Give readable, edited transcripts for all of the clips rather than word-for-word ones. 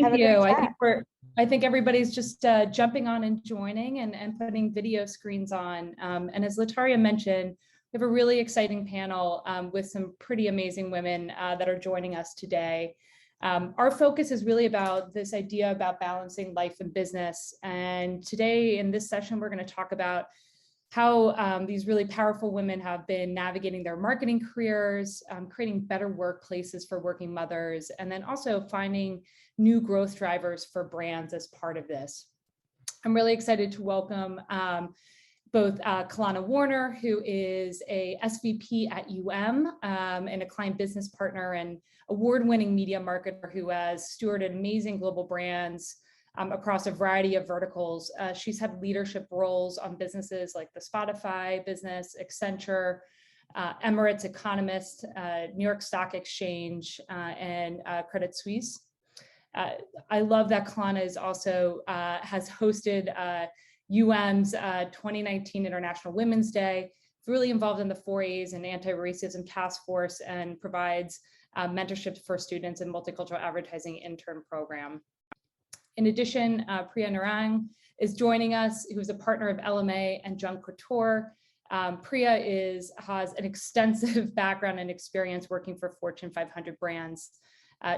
Have Thank a you. great chat. I think everybody's just jumping on and joining and putting video screens on. And as Lataria mentioned, we have a really exciting panel with some pretty amazing women that are joining us today. Our focus is really about this idea about balancing life and business. And today in this session, we're going to talk about how these really powerful women have been navigating their marketing careers, creating better workplaces for working mothers, and then also finding new growth drivers for brands as part of this. I'm really excited to welcome both Kallana Warner, who is a SVP at and a client business partner and award-winning media marketer who has stewarded amazing global brands across a variety of verticals. She's had leadership roles on businesses like the Spotify business, Accenture, Emirates Economist, New York Stock Exchange, and Credit Suisse. I love that Kallana is also has hosted UM's 2019 International Women's Day, really involved in the 4As and anti-racism task force, and provides mentorship for students in multicultural advertising intern program. In addition, Priya Narang is joining us, who is a partner of LMA and Kouture. Priya has an extensive background and experience working for Fortune 500 brands.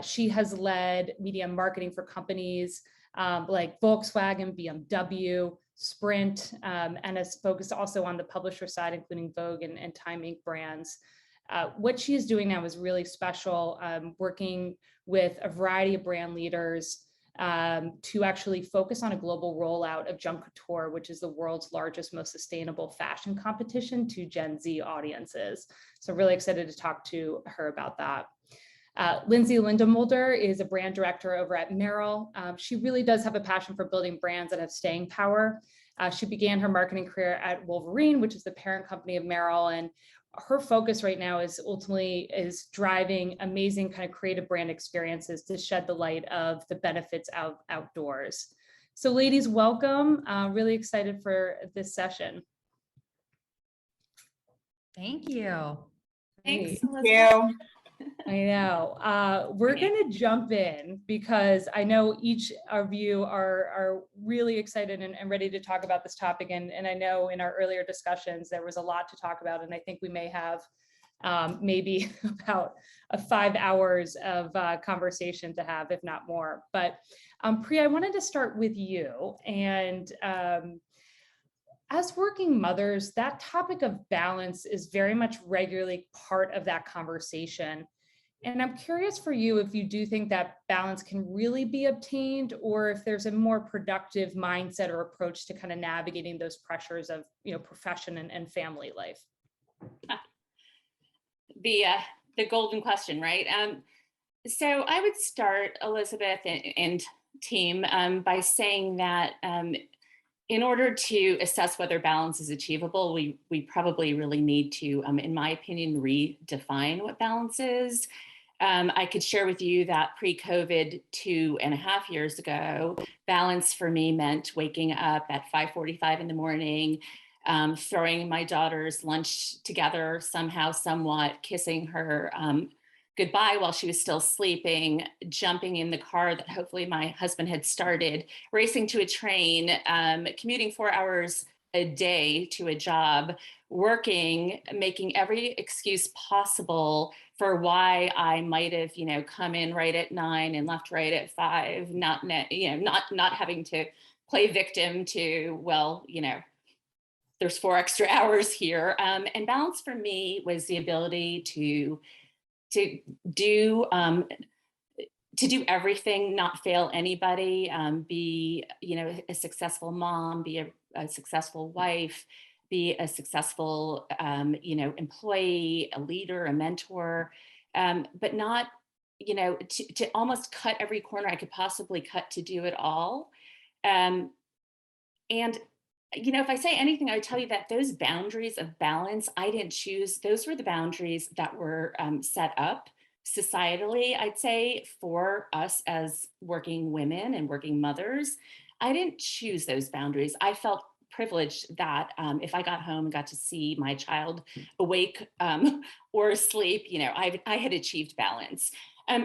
She has led media marketing for companies like Volkswagen, BMW, Sprint, and has focused also on the publisher side, including Vogue and Time Inc. brands. What she is doing now is really special, working with a variety of brand leaders to actually focus on a global rollout of Kouture, which is the world's largest, most sustainable fashion competition to Gen Z audiences. So really excited to talk to her about that. Lindsay Lindemulder is a brand director over at Merrell. She really does have a passion for building brands that have staying power. She began her marketing career at Wolverine, which is the parent company of Merrell, and her focus right now is ultimately driving amazing kind of creative brand experiences to shed the light of the benefits outdoors. So ladies, welcome. Really excited for this session. Thank you. Thanks, Elizabeth. I know. We're going to jump in because I know each of you are really excited and ready to talk about this topic. And I know in our earlier discussions, there was a lot to talk about. And I think we may have maybe about 5 hours of conversation to have, if not more. But Priya, I wanted to start with you. And as working mothers, that topic of balance is very much regularly part of that conversation. And I'm curious for you if you do think that balance can really be obtained, or if there's a more productive mindset or approach to kind of navigating those pressures of, profession and family life. The golden question, right? So I would start, Elizabeth and team, by saying that in order to assess whether balance is achievable, we probably really need to, in my opinion, redefine what balance is. I could share with you that pre-COVID 2.5 years ago, balance for me meant waking up at 5:45 in the morning, throwing my daughter's lunch together somehow, somewhat, kissing her goodbye while she was still sleeping, jumping in the car that hopefully my husband had started, racing to a train, commuting 4 hours a day to a job, working, making every excuse possible for why I might have, come in right at 9 and left right at 5, not having to play victim to, there's 4 extra hours here. And balance for me was the ability to do everything, not fail anybody, be a successful mom, be a successful wife, be a successful employee, a leader, a mentor, but not to almost cut every corner I could possibly cut to do it all. And if I say anything, I would tell you that those boundaries of balance, I didn't choose. Those were the boundaries that were set up societally, I'd say, for us as working women and working mothers. I didn't choose those boundaries. I felt privileged that if I got home and got to see my child awake or asleep, I had achieved balance.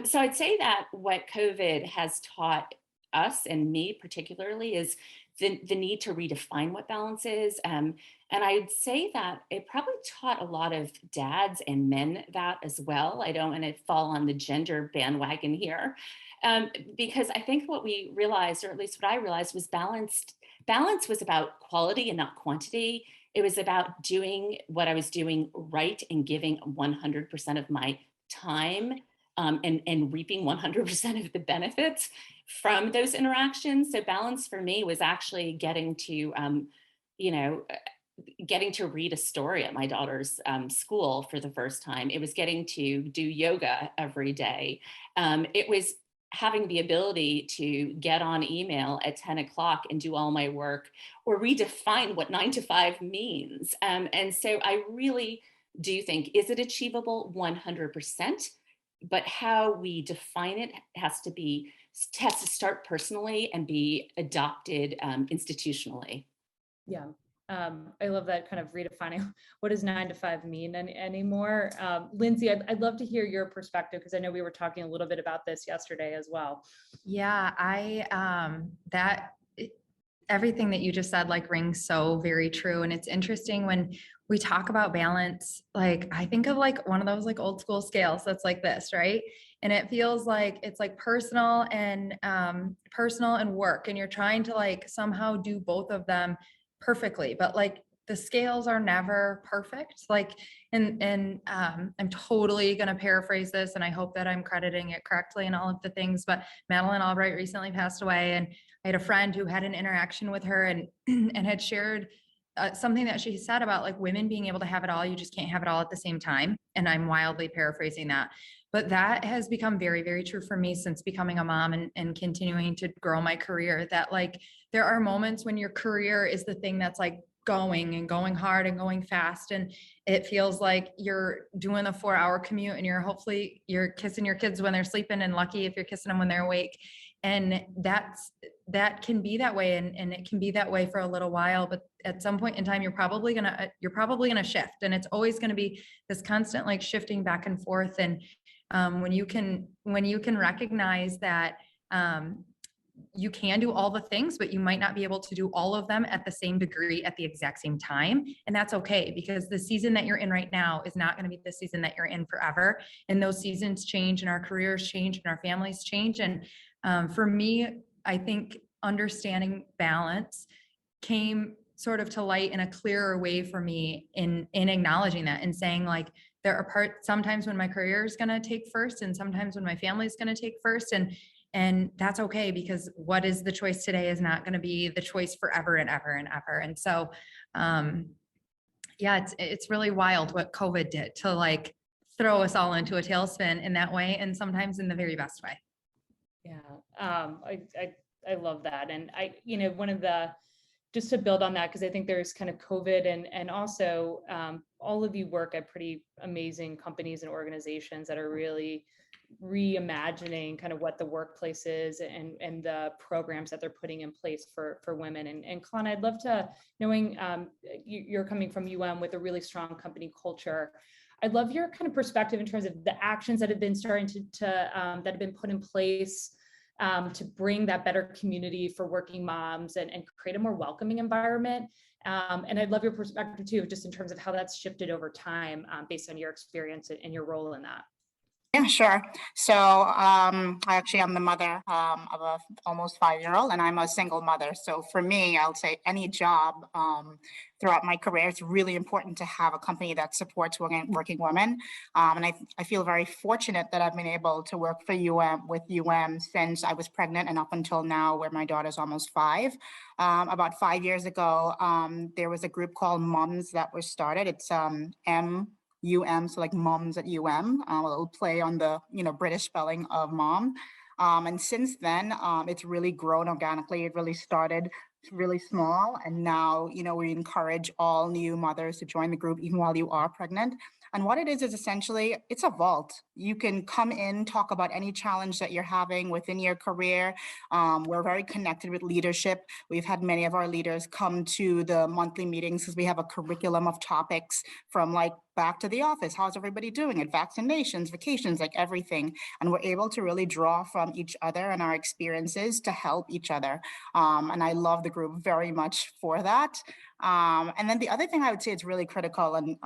So I'd say that what COVID has taught us, and me particularly, is the need to redefine what balance is. And I'd say that it probably taught a lot of dads and men that as well. I don't want to fall on the gender bandwagon here, because I think what we realized, or at least what I realized, was balance was about quality and not quantity. It was about doing what I was doing right and giving 100% of my time, and reaping 100% of the benefits from those interactions. So balance for me was actually getting to, getting to read a story at my daughter's school for the first time. It was getting to do yoga every day. It was having the ability to get on email at 10 o'clock and do all my work, or redefine what 9 to 5 means. And so I really do think, is it achievable? 100%. But how we define it has to start personally and be adopted institutionally. Yeah. I love that kind of redefining what does 9 to 5 mean anymore. Lindsay, I'd love to hear your perspective, because I know we were talking a little bit about this yesterday as well. Yeah, everything that you just said like rings so very true. And it's interesting when we talk about balance, like I think of like one of those like old school scales that's like this, right? And it feels like it's like personal and work, and you're trying to like somehow do both of them perfectly, but like the scales are never perfect. Like, and I'm totally going to paraphrase this, and I hope that I'm crediting it correctly and all of the things, but Madeleine Albright recently passed away, and I had a friend who had an interaction with her and and had shared something that she said about like women being able to have it all. You just can't have it all at the same time. And I'm wildly paraphrasing that. But that has become very, very true for me since becoming a mom and continuing to grow my career, that like there are moments when your career is the thing that's like going hard and going fast. And it feels like you're doing a 4-hour commute, and you're kissing your kids when they're sleeping, and lucky if you're kissing them when they're awake. And that can be that way, and it can be that way for a little while, but at some point in time you're probably gonna shift, and it's always going to be this constant like shifting back and forth. And when you can recognize that you can do all the things, but you might not be able to do all of them at the same degree at the exact same time. And that's okay, because the season that you're in right now is not going to be the season that you're in forever. And those seasons change, and our careers change, and our families change. And for me, I think understanding balance came sort of to light in a clearer way for me in acknowledging that, and saying like, there are parts sometimes when my career is going to take first, and sometimes when my family is going to take first. And that's okay, because what is the choice today is not going to be the choice forever and ever and ever. And so, yeah, it's really wild what COVID did to like throw us all into a tailspin in that way, and sometimes in the very best way. Yeah, I love that. And just to build on that, because I think there's kind of COVID and also all of you work at pretty amazing companies and organizations that are really reimagining kind of what the workplace is and the programs that they're putting in place for women. And Kallana, I'd love to, knowing you're coming from with a really strong company culture, I'd love your kind of perspective in terms of the actions that have been starting that have been put in place to bring that better community for working moms and create a more welcoming environment. And I'd love your perspective too, just in terms of how that's shifted over time based on your experience and your role in that. Yeah, sure. So I'm the mother of a almost 5-year-old, and I'm a single mother. So for me, I'll say any job throughout my career, it's really important to have a company that supports working women. And I feel very fortunate that I've been able to work for with since I was pregnant and up until now, where my daughter's almost 5. About 5 years ago, there was a group called Moms that was started. It's so like moms at UM, a little play on the British spelling of mom. And since then, it's really grown organically. It really started really small, and now we encourage all new mothers to join the group even while you are pregnant. And what it is essentially, it's a vault. You can come in, talk about any challenge that you're having within your career. We're very connected with leadership. We've had many of our leaders come to the monthly meetings because we have a curriculum of topics from like back to the office. How's everybody doing it? Vaccinations, vacations, like everything. And we're able to really draw from each other and our experiences to help each other. And I love the group very much for that. And then the other thing I would say is really critical, and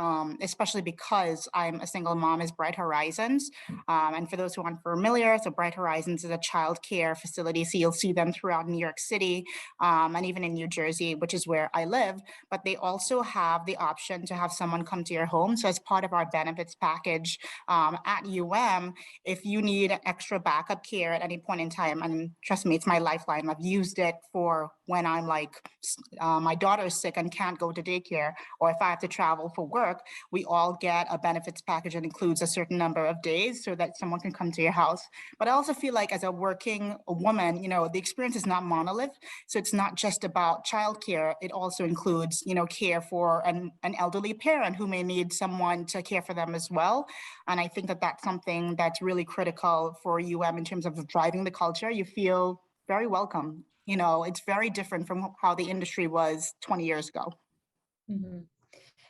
especially because I'm a single mom, is Bright Horizons. And for those who aren't familiar, so Bright Horizons is a child care facility. So you'll see them throughout New York City and even in New Jersey, which is where I live. But they also have the option to have someone come to your home. So as part of our benefits package at UM, if you need extra backup care at any point in time, and trust me, it's my lifeline. I've used it for when I'm like, my daughter's sick and can't go to daycare, or if I have to travel for work, we all get a benefits package that includes a certain number of days so that someone can come to your house. But I also feel like as a working woman, you know, the experience is not monolith. So it's not just about childcare. It also includes, you know, care for an elderly parent who may need someone to care for them as well. And I think that that's something that's really critical for UM in terms of driving the culture. You feel very welcome. You know, it's very different from how the industry was 20 years ago. Mm-hmm.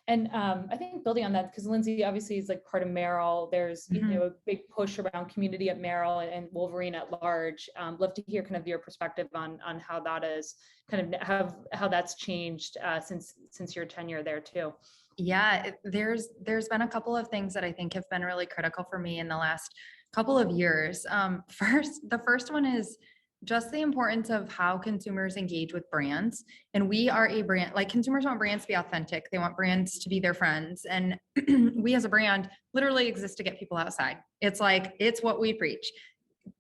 And I think building on that, because Lindsay obviously is like part of Merrell, there's you know, a big push around community at Merrell and Wolverine at large. Love to hear kind of your perspective on how that is kind of how that's changed since your tenure there too. Yeah, there's been a couple of things that I think have been really critical for me in the last couple of years. The first one is just the importance of how consumers engage with brands. And we are a brand, like consumers want brands to be authentic. They want brands to be their friends. And we as a brand literally exist to get people outside. It's like, it's what we preach.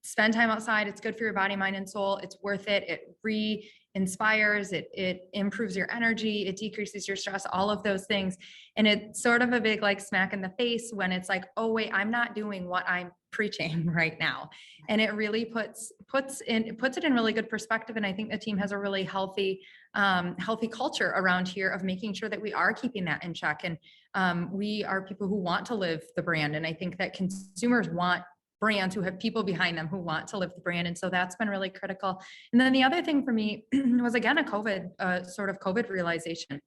Spend time outside. It's good for your body, mind, and soul. It's worth it. It re-inspires, it improves your energy, it decreases your stress, all of those things. And it's sort of a big like smack in the face when it's like, oh wait, I'm not doing what I'm preaching right now. And it really puts it in really good perspective. And I think the team has a really healthy culture around here of making sure that we are keeping that in check. And we are people who want to live the brand. And I think that consumers want brands who have people behind them who want to live the brand. And so that's been really critical. And then the other thing for me was, again, sort of COVID realization.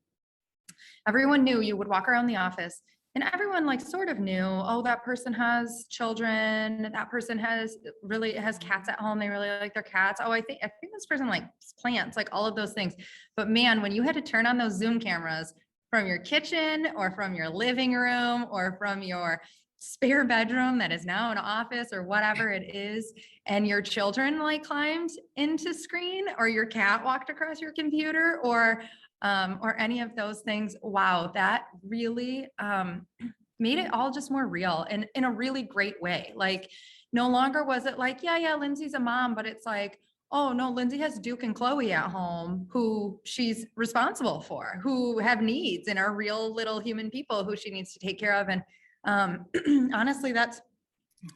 Everyone knew you would walk around the office and everyone like sort of knew, oh, that person has children. That person has cats at home. They really like their cats. Oh, I think this person likes plants, like all of those things. But man, when you had to turn on those Zoom cameras from your kitchen or from your living room or from your spare bedroom that is now an office or whatever it is, and your children like climbed into screen or your cat walked across your computer or any of those things, wow, that really made it all just more real and in a really great way. Like no longer was it like, yeah, Lindsay's a mom, but it's like, oh no, Lindsay has Duke and Chloe at home who she's responsible for, who have needs and are real little human people who she needs to take care of. And honestly, that's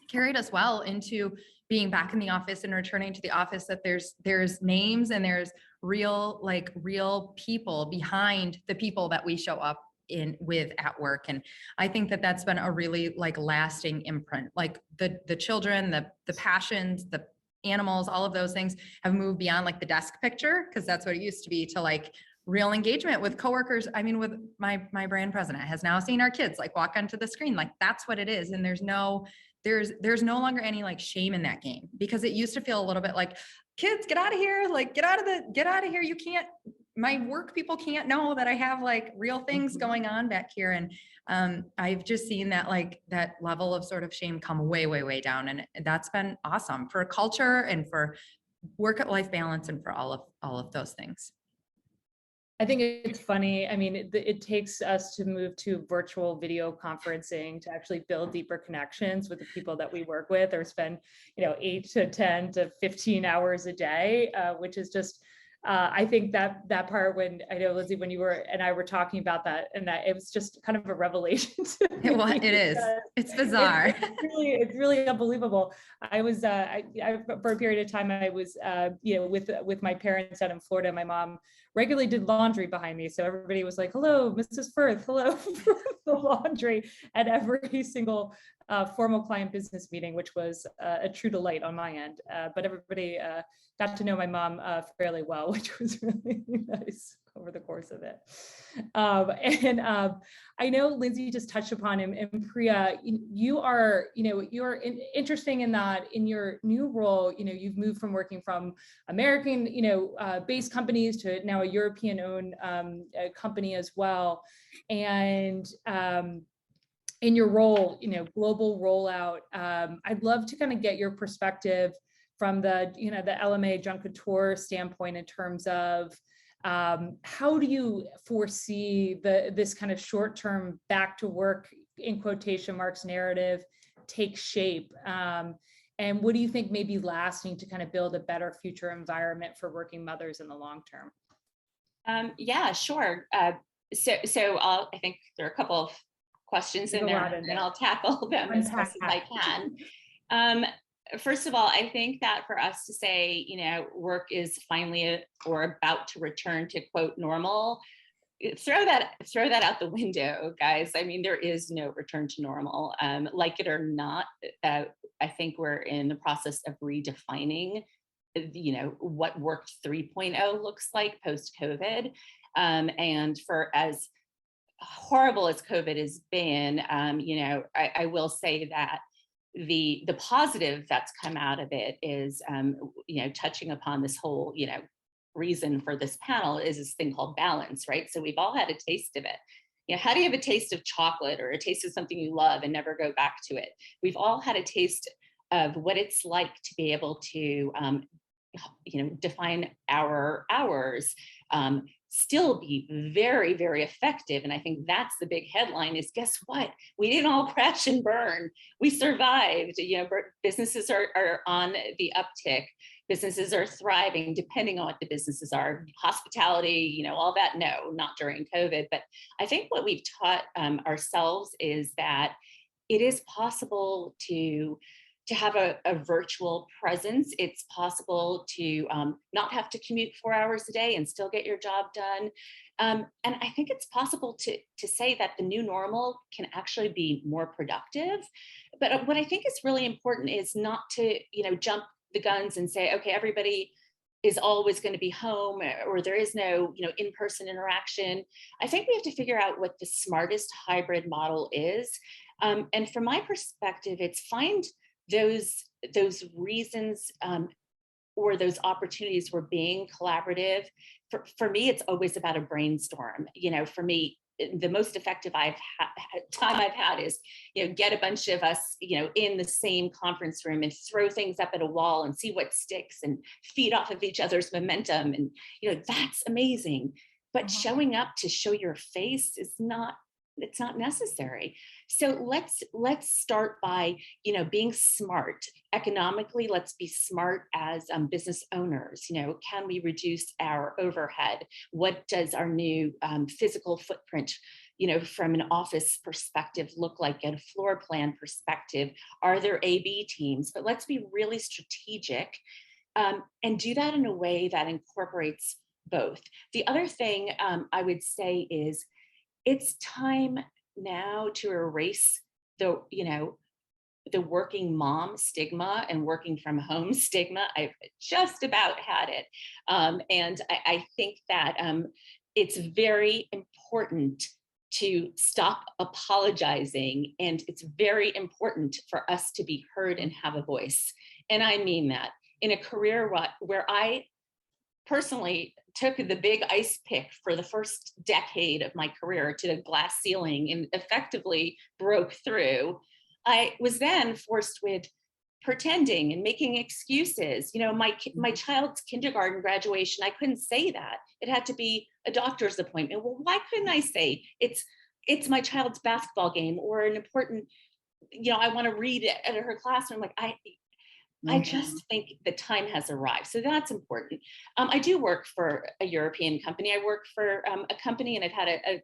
carried us well into being back in the office and returning to the office, that there's names and there's real people behind the people that we show up with at work. And I think that that's been a really like lasting imprint, like the children, the passions, the animals, all of those things have moved beyond like the desk picture, because that's what it used to be, to like real engagement with coworkers. I mean, with my brand president has now seen our kids like walk onto the screen. Like that's what it is. And there's no longer any like shame in that game, because it used to feel a little bit like, kids, get out of here. Like, get out of here. You can't, my work people can't know that I have like real things going on back here. And I've just seen that like that level of sort of shame come way, way, way down. And that's been awesome for culture and for work-life balance and for all of those things. I think it's funny. I mean, it takes us to move to virtual video conferencing to actually build deeper connections with the people that we work with, or spend, 8 to 10 to 15 hours a day, which is just, I think that part, when I know, Lindsay, when you were and I were talking about that, and that it was just kind of a revelation to me. It is. It's bizarre. It's really unbelievable. I was, I for a period of time, I was, with my parents out in Florida. My mom regularly did laundry behind me. So everybody was like, hello, Mrs. Firth, hello, the laundry at every single formal client business meeting, which was a true delight on my end. But everybody got to know my mom fairly well, which was really nice. over the course of it. I know Lindsay just touched upon him, and Priya, you are, you're interesting in that in your new role, you've moved from working from American, based companies to now a European-owned company as well. And in your role, global rollout, I'd love to kind of get your perspective from the, the LMA Kouture standpoint in terms of how do you foresee this kind of short-term back to work in quotation marks narrative take shape? And what do you think may be lasting to kind of build a better future environment for working mothers in the long term? Yeah, sure. So I think there are a couple of questions in there, and I'll tackle them as best as I can. First of all, I think that for us to say, work is finally or about to return to quote normal, throw that out the window, guys. I mean, there is no return to normal. Like it or not, I think we're in the process of redefining, what work 3.0 looks like post-COVID. And for as horrible as COVID has been, I will say that the positive that's come out of it is, touching upon this whole, reason for this panel is this thing called balance, right? So we've all had a taste of it. How do you have a taste of chocolate or a taste of something you love and never go back to it? We've all had a taste of what it's like to be able to, define our hours, still be very, very effective. And I think that's the big headline is, guess what? We didn't all crash and burn. We survived. Businesses are on the uptick. Businesses are thriving, depending on what the businesses are. Hospitality, all that, no, not during COVID. But I think what we've taught ourselves is that it is possible to have a virtual presence. It's possible to not have to commute 4 hours a day and still get your job done. And I think it's possible to say that the new normal can actually be more productive. But what I think is really important is not to, jump the guns and say, okay, everybody is always going to be home or there is no, in-person interaction. I think we have to figure out what the smartest hybrid model is. And from my perspective, it's find those reasons or those opportunities where being collaborative. For me, it's always about a brainstorm. For me, the most effective time I've had is, get a bunch of us, in the same conference room and throw things up at a wall and see what sticks and feed off of each other's momentum. And, that's amazing. But showing up to show your face is it's not necessary. So let's start by, being smart economically. Let's be smart as business owners. Can we reduce our overhead? What does our new physical footprint, from an office perspective look like, at a floor plan perspective? Are there A/B teams? But let's be really strategic and do that in a way that incorporates both. The other thing I would say is, it's time now to erase the working mom stigma and working from home stigma. I've just about had it. And I think that it's very important to stop apologizing. And it's very important for us to be heard and have a voice. And I mean that in a career where I personally took the big ice pick for the first decade of my career to the glass ceiling and effectively broke through. I was then forced with pretending and making excuses. My child's kindergarten graduation, I couldn't say that. It had to be a doctor's appointment. Well, why couldn't I say it's my child's basketball game or an important, I want to read at her classroom. Like I just think the time has arrived. So that's important. I do work for a European company. I work for a company, and I've had a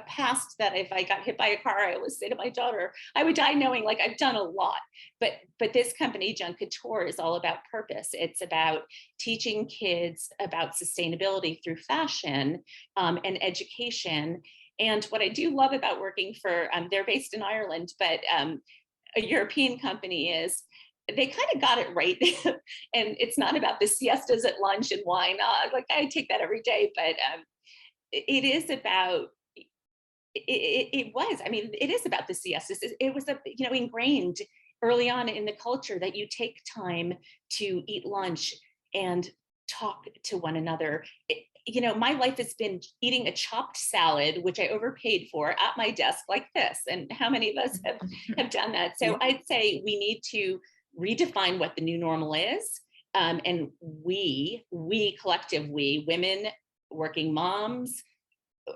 past that if I got hit by a car, I always say to my daughter, I would die knowing like I've done a lot. But this company, Kouture, is all about purpose. It's about teaching kids about sustainability through fashion and education. And what I do love about working for, they're based in Ireland, but a European company is, they kind of got it right. And it's not about the siestas at lunch and wine. Like I take that every day, but it is about, it was, I mean, it is about the siestas. It was, ingrained early on in the culture that you take time to eat lunch and talk to one another. My life has been eating a chopped salad, which I overpaid for, at my desk like this. And how many of us have done that? So I'd say we need to redefine what the new normal is. And we collective, we women, working moms,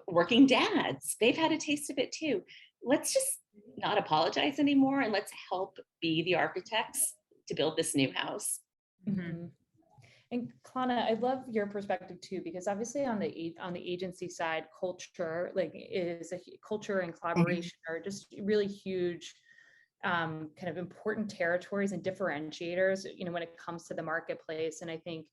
working dads, they've had a taste of it too. Let's just not apologize anymore, and let's help be the architects to build this new house. Mm-hmm. And Kallana, I love your perspective too, because obviously on the agency side, culture culture and collaboration are just really huge, kind of important territories and differentiators, when it comes to the marketplace. And I think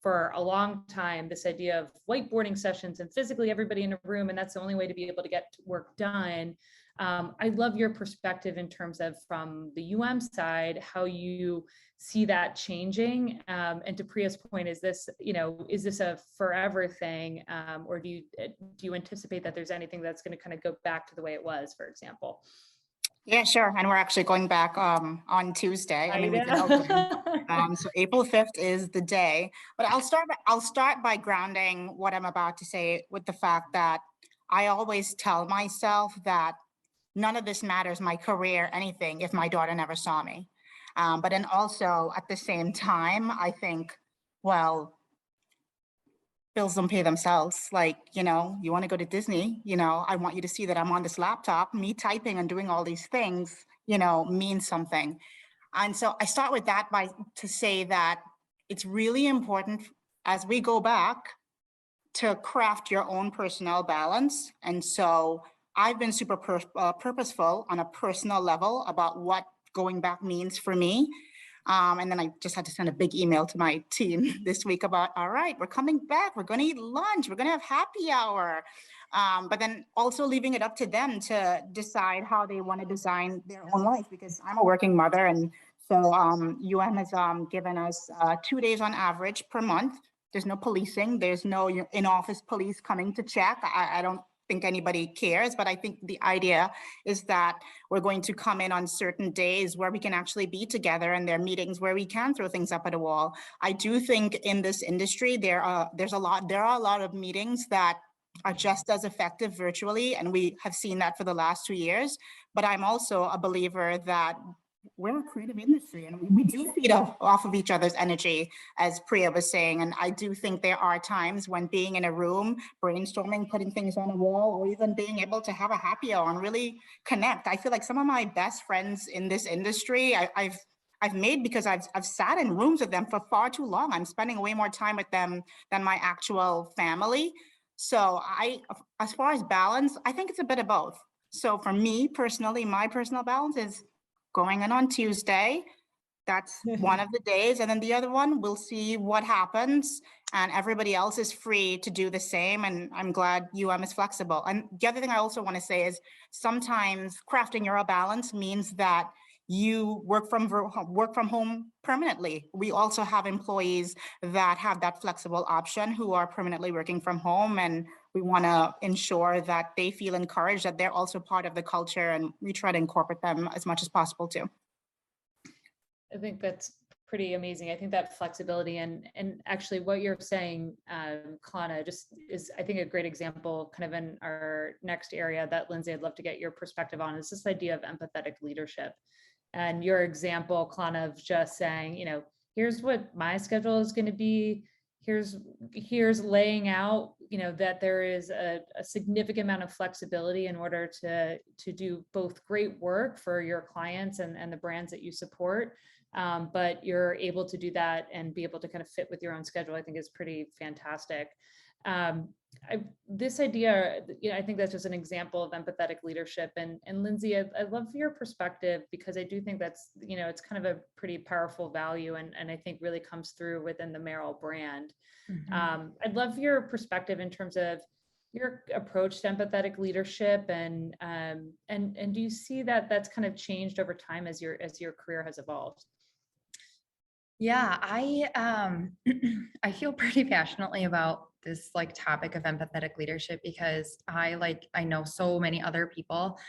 for a long time, this idea of whiteboarding sessions and physically everybody in a room, and that's the only way to be able to get work done. I love your perspective in terms of, from the side, how you see that changing. And to Priya's point, is this a forever thing, or do you anticipate that there's anything that's going to kind of go back to the way it was, for example? Yeah, sure. And we're actually going back on Tuesday. I mean, we've been open. So April 5th is the day. But I'll start by grounding what I'm about to say with the fact that I always tell myself that none of this matters, my career, anything, if my daughter never saw me. But then also at the same time, I think, well, bills don't pay themselves. Like, you want to go to Disney, I want you to see that I'm on this laptop, me typing and doing all these things, means something. And so I start with that to say that it's really important as we go back to craft your own personnel balance. And so I've been super purposeful on a personal level about what going back means for me. And then I just had to send a big email to my team this week about, all right, we're coming back. We're going to eat lunch. We're going to have happy hour. But then also leaving it up to them to decide how they want to design their own life, because I'm a working mother. And so has given us 2 days on average per month. There's no policing. There's no in-office police coming to check. I don't think anybody cares, but I think the idea is that we're going to come in on certain days where we can actually be together, and there are meetings where we can throw things up at a wall. I do think in this industry, there are a lot of meetings that are just as effective virtually, and we have seen that for the last 2 years. But I'm also a believer that we're a creative industry, and we do feed off of each other's energy, as Priya was saying. And I do think there are times when being in a room, brainstorming, putting things on a wall, or even being able to have a happy hour and really connect. I feel like some of my best friends in this industry, I've made because I've sat in rooms with them for far too long. I'm spending way more time with them than my actual family. So as far as balance, I think it's a bit of both. So for me personally, my personal balance is going in on Tuesday. That's one of the days. And then the other one, we'll see what happens. And everybody else is free to do the same. And I'm glad is flexible. And the other thing I also want to say is sometimes crafting your balance means that you work from home permanently. We also have employees that have that flexible option who are permanently working from home, and we want to ensure that they feel encouraged, that they're also part of the culture, and we try to incorporate them as much as possible too. I think that's pretty amazing. I think that flexibility and actually what you're saying, Kallana, just is, I think, a great example kind of in our next area that Lindsay, I'd love to get your perspective on, is this idea of empathetic leadership. And your example, Kallana, of just saying, here's what my schedule is going to be. Here's laying out, that there is a significant amount of flexibility in order to do both great work for your clients and the brands that you support. But you're able to do that and be able to kind of fit with your own schedule, I think is pretty fantastic. This idea, I think that's just an example of empathetic leadership. And Lindsay, I love your perspective, because I do think that's, it's kind of a pretty powerful value, and I think really comes through within the Merrell brand. Mm-hmm. I'd love your perspective in terms of your approach to empathetic leadership, and do you see that that's kind of changed over time as your career has evolved? Yeah, I feel pretty passionately about this like topic of empathetic leadership because I know so many other people.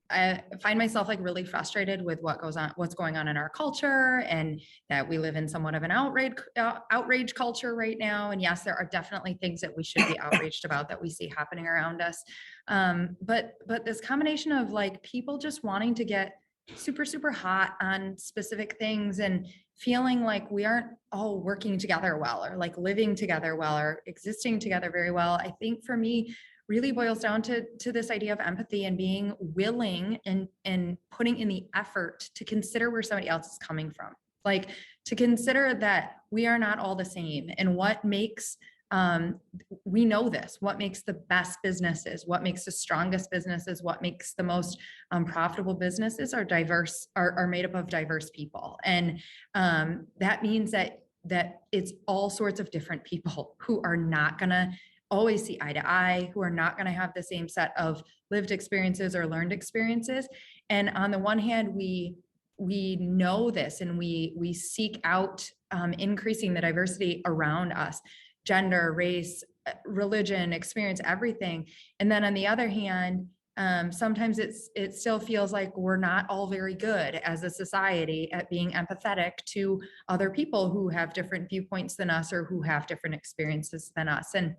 I find myself like really frustrated with what's going on in our culture, and that we live in somewhat of an outrage culture right now. And yes, there are definitely things that we should be outraged about that we see happening around us. But this combination of like people just wanting to get super, super hot on specific things and feeling like we aren't all working together well, or like living together well, or existing together very well, I think for me really boils down to this idea of empathy and being willing and putting in the effort to consider where somebody else is coming from. Like to consider that we are not all the same, and what makes we know this, what makes the best businesses, what makes the strongest businesses, what makes the most profitable businesses are diverse, are made up of diverse people. And that means that it's all sorts of different people who are not gonna always see eye to eye, who are not going to have the same set of lived experiences or learned experiences. And on the one hand, we know this, and we seek out increasing the diversity around us, gender, race, religion, experience, everything. And then on the other hand, sometimes it still feels like we're not all very good as a society at being empathetic to other people who have different viewpoints than us, or who have different experiences than us. And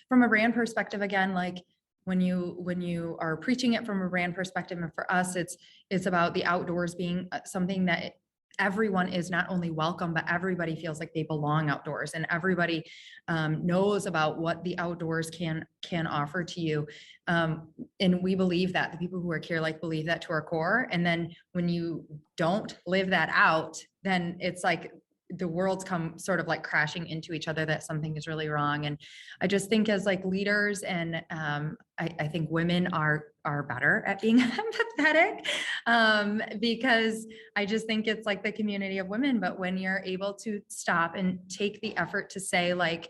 from a brand perspective, again, like when you are preaching it from a brand perspective, and for us, it's about the outdoors being something that everyone is not only welcome, but everybody feels like they belong outdoors, and everybody knows about what the outdoors can offer to you. And we believe that, the people who work here believe that to our core. And then when you don't live that out, then it's like the worlds come sort of like crashing into each other, that something is really wrong. And I just think as like leaders, and I think women are better at being empathetic, because I just think it's like the community of women. But when you're able to stop and take the effort to say like,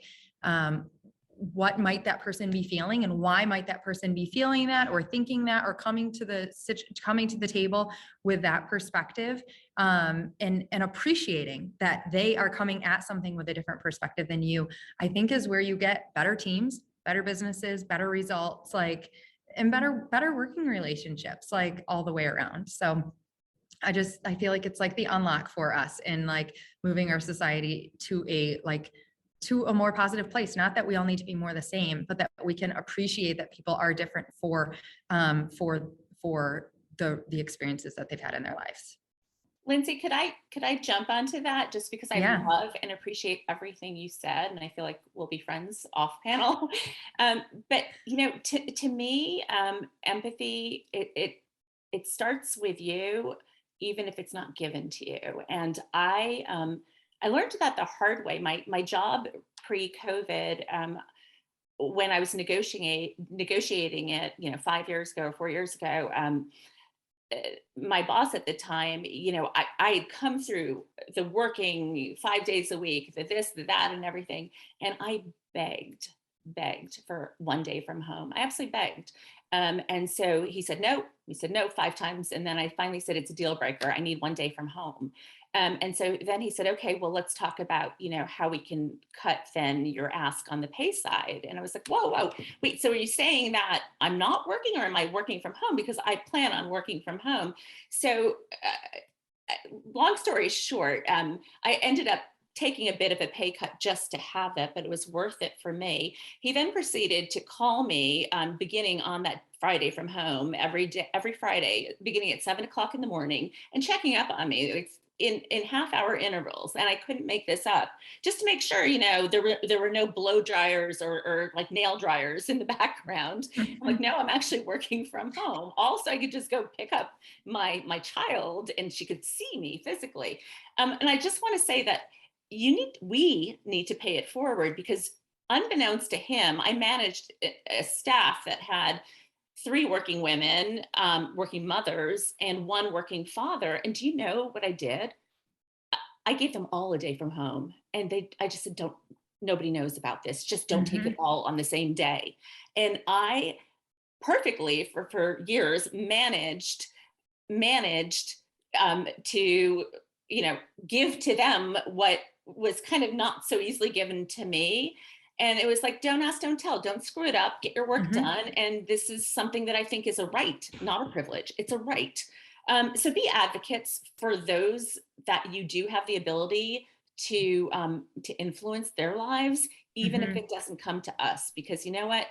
what might that person be feeling, and why might that person be feeling that or thinking that, or coming to the table with that perspective, and appreciating that they are coming at something with a different perspective than you, I think is where you get better teams, better businesses, better results, like, and better working relationships, like all the way around. So I feel like it's like the unlock for us in like moving our society to a more positive place. Not that we all need to be more the same, but that we can appreciate that people are different for the experiences that they've had in their lives. Lindsay, could I jump onto that, just because I love and appreciate everything you said, and I feel like we'll be friends off panel. But to me, empathy, it starts with you, even if it's not given to you. And I learned that the hard way. My job pre-COVID, when I was negotiating it, 5 years ago or 4 years ago, my boss at the time, I had come through the working 5 days a week, the this, the that, and everything. And I begged for 1 day from home. I absolutely begged. And so he said no 5 times. And then I finally said, it's a deal breaker. I need 1 day from home. And so then he said, okay, well, let's talk about, how we can cut then your ask on the pay side. And I was like, whoa, wait, so are you saying that I'm not working, or am I working from home? Because I plan on working from home. So long story short, I ended up taking a bit of a pay cut just to have it, but it was worth it for me. He then proceeded to call me beginning on that Friday from home every Friday, beginning at 7 o'clock in the morning, and checking up on me in half-hour intervals. And I couldn't make this up, just to make sure, there were no blow dryers or like nail dryers in the background. I'm like, no, I'm actually working from home. Also, I could just go pick up my child, and she could see me physically. And I just want to say that we need to pay it forward, because unbeknownst to him, I managed a staff that had 3 working women, working mothers, and 1 working father. And do you know what I did? I gave them all a day from home. And I just said, nobody knows about this. Just don't take it all on the same day. And I perfectly for years managed to give to them what was kind of not so easily given to me. And it was like, don't ask, don't tell, don't screw it up, get your work done. And this is something that I think is a right, not a privilege. It's a right. So be advocates for those that you do have the ability to influence their lives, even if it doesn't come to us, because you know what?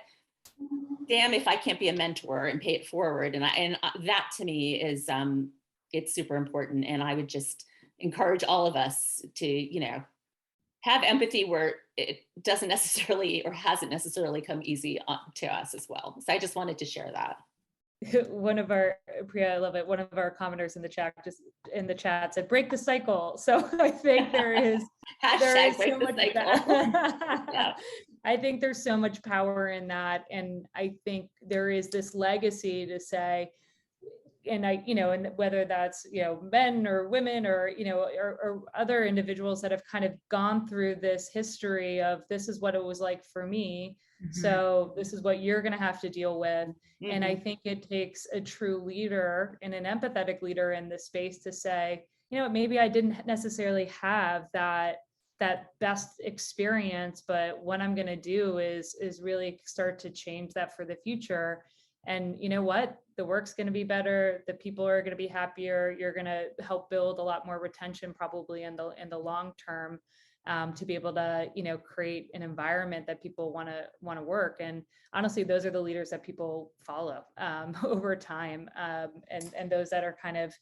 Damn if I can't be a mentor and pay it forward. And that to me is, it's super important. And I would just encourage all of us to, have empathy where it doesn't necessarily or hasn't necessarily come easy to us as well. So I just wanted to share that. Priya, I love it. One of our commenters in the chat said, break the cycle. So I think there is so much yeah. I think there's so much power in that. And I think there is this legacy to say, and and whether that's, men or women or, or other individuals that have kind of gone through this history of, this is what it was like for me. So this is what you're going to have to deal with. And I think it takes a true leader and an empathetic leader in this space to say, maybe I didn't necessarily have that best experience, but what I'm going to do is really start to change that for the future. And you know what? The work's going to be better. The people are going to be happier. You're going to help build a lot more retention, probably in the long term, to be able to create an environment that people want to work. And honestly, those are the leaders that people follow over time, and those that are kind of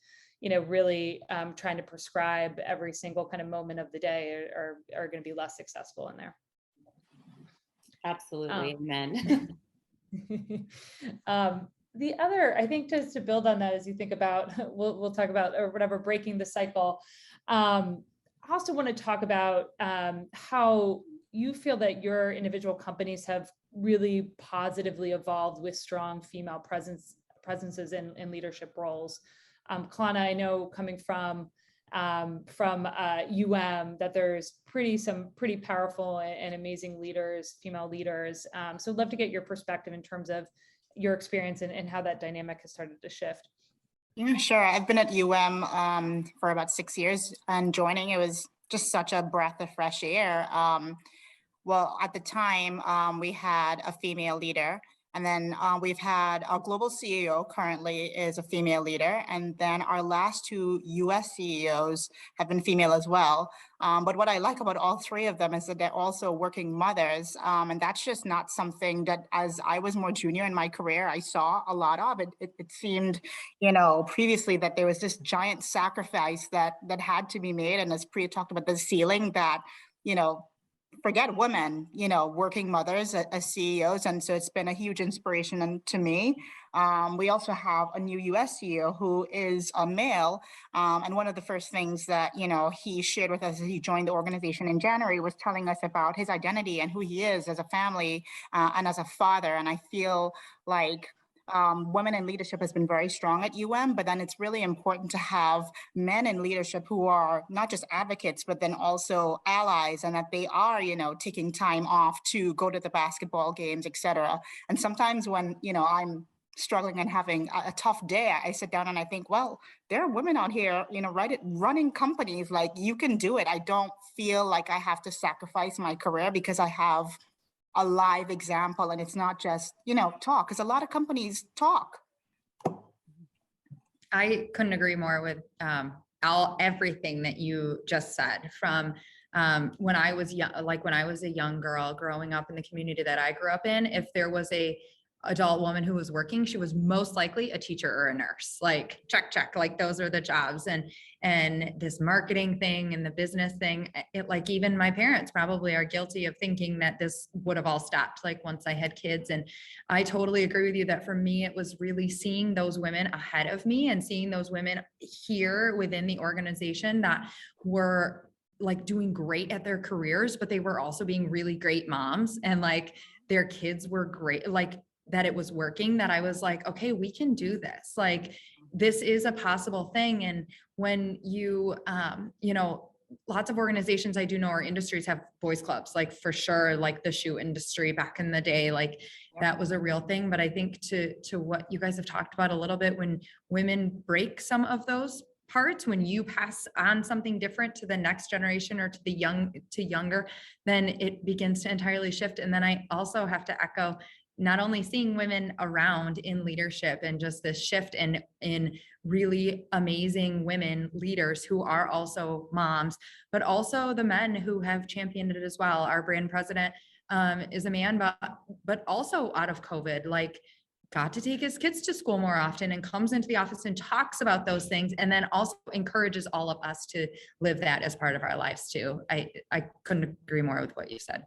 really trying to prescribe every single kind of moment of the day are going to be less successful in there. Absolutely, amen. The other, I think, just to build on that, as you think about, we'll talk about, or whatever, breaking the cycle. I also want to talk about how you feel that your individual companies have really positively evolved with strong female presences in leadership roles. Kallana, I know coming from UM, that there's some pretty powerful and amazing leaders, female leaders. So I'd love to get your perspective in terms of your experience and how that dynamic has started to shift. Yeah, sure. I've been at UM for about 6 years, and joining, it was just such a breath of fresh air. Well, at the time, we had a female leader, and then we've had our global CEO currently is a female leader, and then our last 2 US CEOs have been female as well. But what I like about all 3 of them is that they're also working mothers, and that's just not something that, as I was more junior in my career, I saw a lot of. It seemed, previously that there was this giant sacrifice that had to be made, and as Priya talked about, the ceiling that, forget women, working mothers as CEOs. And so it's been a huge inspiration to me. We also have a new US CEO who is a male. And one of the first things that, he shared with us as he joined the organization in January was telling us about his identity and who he is as a family and as a father. And I feel like women in leadership has been very strong at UM, but then it's really important to have men in leadership who are not just advocates, but then also allies, and that they are, taking time off to go to the basketball games, et cetera. And sometimes when, I'm struggling and having a tough day, I sit down and I think, well, there are women out here, running companies. Like, you can do it. I don't feel like I have to sacrifice my career because I have a live example, and it's not just, talk, because a lot of companies talk. I couldn't agree more with everything that you just said. From when I was young, when I was a young girl growing up in the community that I grew up in, if there was a adult woman who was working, she was most likely a teacher or a nurse. Like, check, those are the jobs. And this marketing thing and the business thing, even my parents probably are guilty of thinking that this would have all stopped once I had kids. And I totally agree with you that for me, it was really seeing those women ahead of me and seeing those women here within the organization that were doing great at their careers, but they were also being really great moms, and their kids were great, that it was working, that I was like, okay, we can do this. This is a possible thing. And when you, lots of organizations I do know, or industries have boys clubs, for sure, the shoe industry back in the day, that was a real thing. But I think to what you guys have talked about a little bit, when women break some of those parts, when you pass on something different to the next generation or to the younger, then it begins to entirely shift. And then I also have to echo, not only seeing women around in leadership and just this shift in really amazing women leaders who are also moms, but also the men who have championed it as well. Our brand president is a man, but also out of COVID, like got to take his kids to school more often and comes into the office and talks about those things, and then also encourages all of us to live that as part of our lives too. I couldn't agree more with what you said.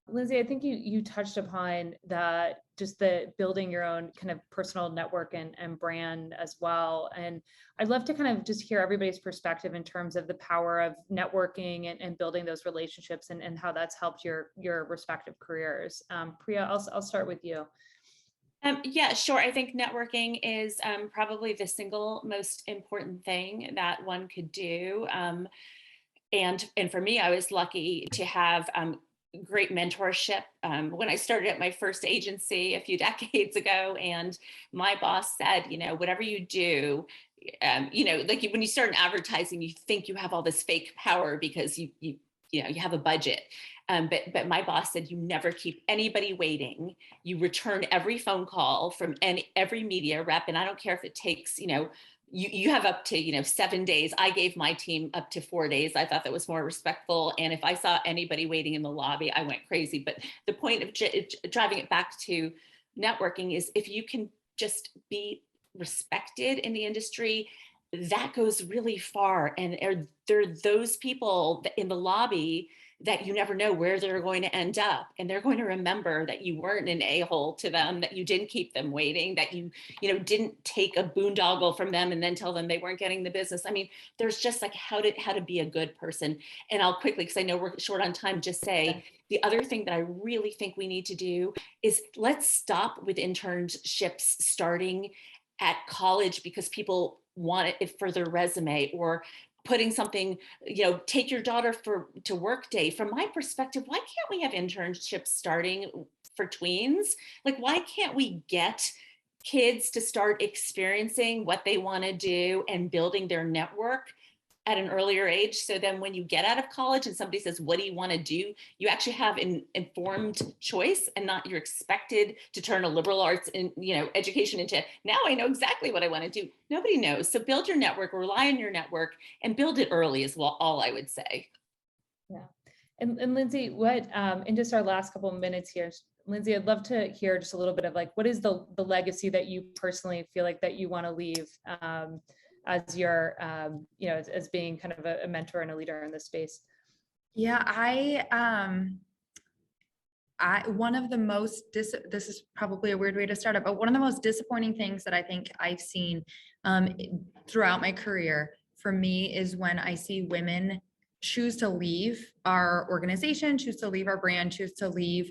Lindsay, I think you touched upon that, just the building your own kind of personal network and brand as well. And I'd love to kind of just hear everybody's perspective in terms of the power of networking and building those relationships and how that's helped your respective careers. Priya, I'll start with you. Yeah, sure. I think networking is probably the single most important thing that one could do. And for me, I was lucky to have great mentorship when I started at my first agency a few decades ago. And my boss said, whatever you do, like when you start in advertising, you think you have all this fake power because you have a budget. But my boss said, you never keep anybody waiting. You return every phone call from every media rep. And I don't care if it takes, you have up to 7 days. I gave my team up to 4 days. I thought that was more respectful. And if I saw anybody waiting in the lobby, I went crazy. But the point of driving it back to networking is, if you can just be respected in the industry, that goes really far. And there are those people in the lobby that you never know where they're going to end up. And they're going to remember that you weren't an a-hole to them, that you didn't keep them waiting, that you didn't take a boondoggle from them and then tell them they weren't getting the business. I mean, there's just like how to be a good person. And I'll quickly, because I know we're short on time, just say the other thing that I really think we need to do is, let's stop with internships starting at college because people want it for their resume, or putting something, take your daughter to work day. From my perspective, why can't we have internships starting for tweens? Like, why can't we get kids to start experiencing what they want to do and building their network at an earlier age? So then when you get out of college and somebody says, what do you want to do? You actually have an informed choice, and not you're expected to turn a liberal arts education into, now I know exactly what I want to do. Nobody knows. So build your network, rely on your network, and build it early is all I would say. Yeah. And Lindsay, what, in just our last couple of minutes here, Lindsay, I'd love to hear just a little bit of like, what is the legacy that you personally feel like that you want to leave as your, as being kind of a mentor and a leader in this space? Yeah, one of the most, this is probably a weird way to start it, but one of the most disappointing things that I think I've seen throughout my career for me is when I see women choose to leave our organization, choose to leave our brand, choose to leave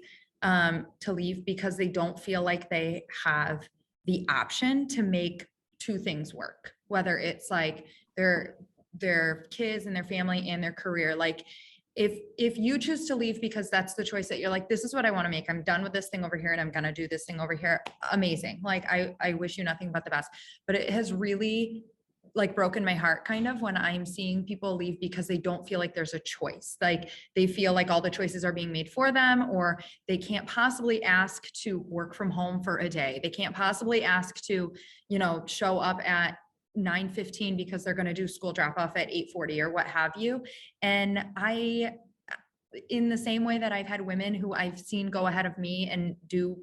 because they don't feel like they have the option to make two things work, whether it's like their kids and their family and their career. Like if you choose to leave because that's the choice, that you're like, this is what I want to make, I'm done with this thing over here and I'm going to do this thing over here, amazing. Like I wish you nothing but the best. But it has really like broken my heart kind of when I'm seeing people leave because they don't feel like there's a choice. Like they feel like all the choices are being made for them, or they can't possibly ask to work from home for a day. They can't possibly ask to, show up at 9:15 because they're going to do school drop off at 8:40 or what have you. And in the same way that I've had women who I've seen go ahead of me and do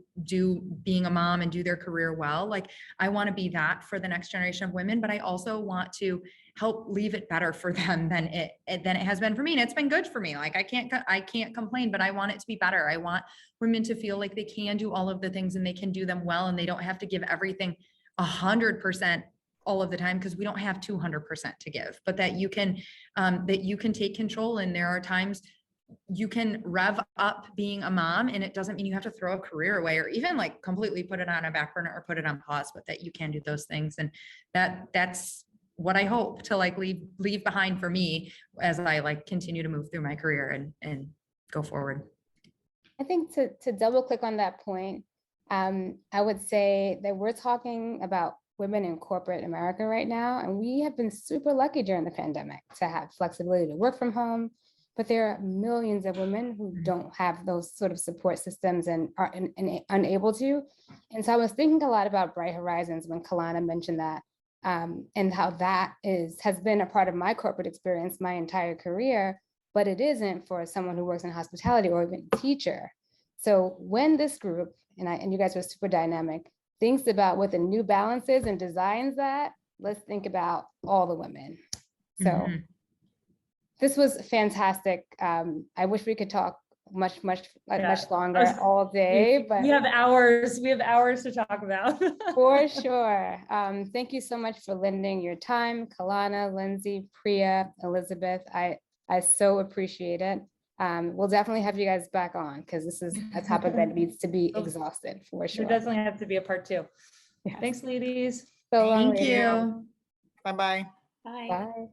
being a mom and do their career well, like I want to be that for the next generation of women, but I also want to help leave it better for them than it has been for me. And it's been good for me. Like I can't complain, but I want it to be better. I want women to feel like they can do all of the things and they can do them well, and they don't have to give everything 100% all of the time, because we don't have 200% to give, but that you can take control. And there are times you can rev up being a mom, and it doesn't mean you have to throw a career away or even like completely put it on a back burner or put it on pause, but that you can do those things. And that's what I hope to like leave behind for me as I like continue to move through my career and go forward. I think to double click on that point, I would say that we're talking about women in corporate America right now, and we have been super lucky during the pandemic to have flexibility to work from home. But there are millions of women who don't have those sort of support systems and are unable to. And so I was thinking a lot about Bright Horizons when Kallana mentioned that, and how that has been a part of my corporate experience my entire career, but it isn't for someone who works in hospitality or even a teacher. So when this group, and you guys were super dynamic, thinks about what the new balance is and designs that, let's think about all the women. So this was fantastic. I wish we could talk much longer all day, but we have hours to talk about. for sure. Thank you so much for lending your time, Kallana, Lindsay, Priya, Elizabeth. I so appreciate it. We'll definitely have you guys back on because this is a topic that needs to be exhausted for sure. There definitely have to be a part 2. Yes. Thanks, ladies. So long, Thank ladies. you. Bye-bye. Bye. Bye.